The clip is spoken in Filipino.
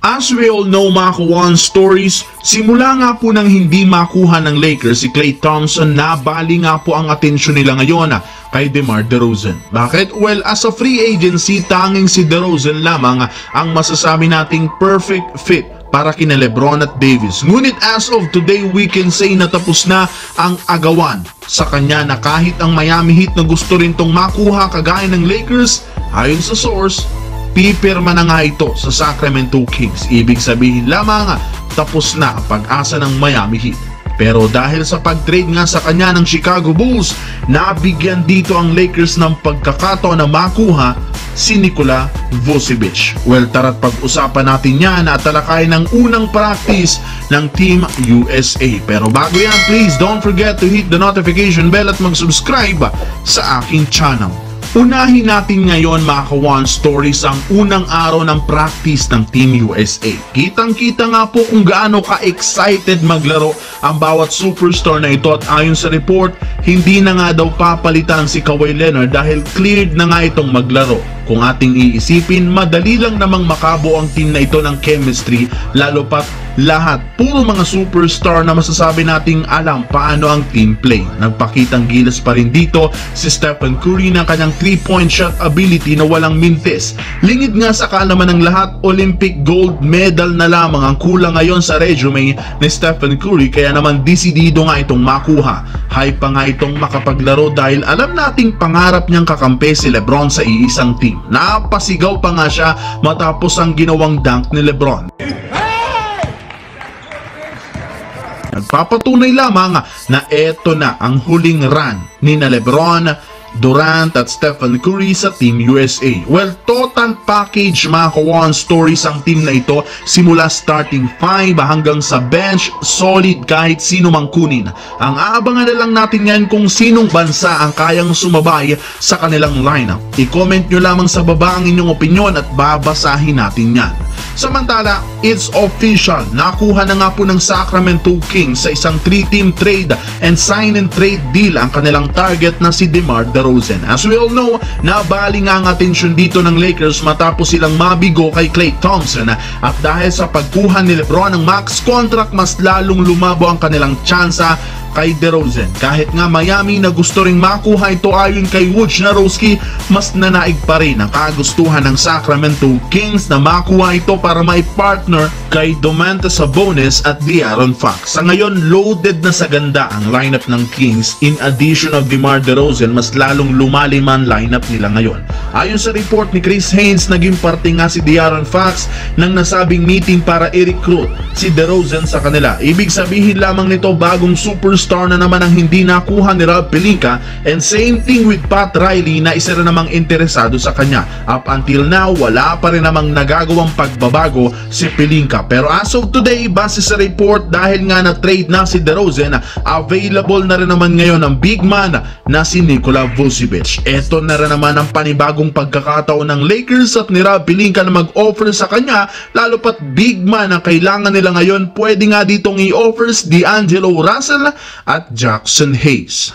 As we all know mga Kawan Stories, simula nga po nang hindi makuha ng Lakers si Klay Thompson, nabali nga po ang atensyon nila ngayon kay DeMar DeRozan. Bakit? Well, as a free agency, tanging si DeRozan lamang ang masasabi nating perfect fit para kina Lebron at Davis. Ngunit as of today, we can say na tapos na ang agawan sa kanya na kahit ang Miami Heat na gusto rin tong makuha kagaya ng Lakers, ayon sa source, pipirma na nga ito sa Sacramento Kings. Ibig sabihin lamang tapos na ang pag-asa ng Miami Heat. Pero dahil sa pag-trade nga sa kanya ng Chicago Bulls, nabigyan dito ang Lakers ng pagkakataon na makuha si Nikola Vucevic. Well, tara't pag-usapan natin yan at talakayin ng unang practice ng Team USA. Pero bago yan, please don't forget to hit the notification bell at mag-subscribe sa aking channel. Unahin natin ngayon mga Kawan Stories ang unang araw ng practice ng Team USA. Kitang-kita nga po kung gaano ka-excited maglaro ang bawat superstar na ito at ayon sa report, hindi na nga daw papalitan si Kawhi Leonard dahil cleared na nga itong maglaro. Kung ating iisipin, madali lang namang makabuo ang team na ito ng chemistry, lalo pat lahat puro mga superstar na masasabi nating alam paano ang team play. Nagpakitang gilas pa rin dito si Stephen Curry ng kanyang 3-point shot ability na walang mintis. Lingid nga sa kaalaman ng lahat, Olympic gold medal na lamang ang kulang ngayon sa resume ni Stephen Curry, kaya naman desidido nga itong makuha. Hype pa nga itong makapaglaro dahil alam nating pangarap niyang kakampi si Lebron sa iisang team. Napasigaw pa nga siya matapos ang ginawang dunk ni Lebron. Nagpapatunay lamang na eto na ang huling run ni na Lebron, Durant at Stephen Curry sa Team USA. Well, total package mga Kawan Stories ang team na ito, simula starting 5 hanggang sa bench, solid kahit sino mang kunin. Ang aabangan na lang natin yan kung sinong bansa ang kayang sumabay sa kanilang lineup. I-comment nyo lamang sa baba ang inyong opinion at babasahin natin yan. Samantala, it's official. Nakuha na nga po ng Sacramento Kings sa isang 3-team trade and sign and trade deal ang kanilang target na si DeMar DeRozan. As we all know, nabali nga ang atensyon dito ng Lakers matapos silang mabigo kay Klay Thompson, at dahil sa pagkuha ni Lebron ng max contract, mas lalong lumabo ang kanilang tsansa kay DeRozan. Kahit nga Miami na gusto ring makuha ito ayon kay Wojnarowski, mas nanaig pa rin ang kagustuhan ng Sacramento Kings na makuha ito para may partner kay Domantas Sabonis at De'Aaron Fox. Sa ngayon, loaded na sa ganda ang lineup ng Kings. In addition of DeMar DeRozan, mas lalong lumalim ang lineup nila ngayon. Ayon sa report ni Chris Haynes, naging parte nga si De'Aaron Fox ng nasabing meeting para i-recruit si DeRozan sa kanila. Ibig sabihin lamang nito, bagong superstar na naman ang hindi nakuha ni Rob Pelinka, and same thing with Pat Riley na isa rin namang interesado sa kanya. Up until now, wala pa rin namang nagagawang pagbabago si Pelinka. Pero as of today, base sa report, dahil nga na-trade na si DeRozan, available na rin naman ngayon ang big man na si Nikola Vucevic. Eto na rin naman ang panibagong pagkakataon ng Lakers at ni Rob Pelinka na mag-offer sa kanya, lalo pat big man ang kailangan nila ngayon. Pwede nga ditong i-offers D'Angelo Russell at Jackson Hayes.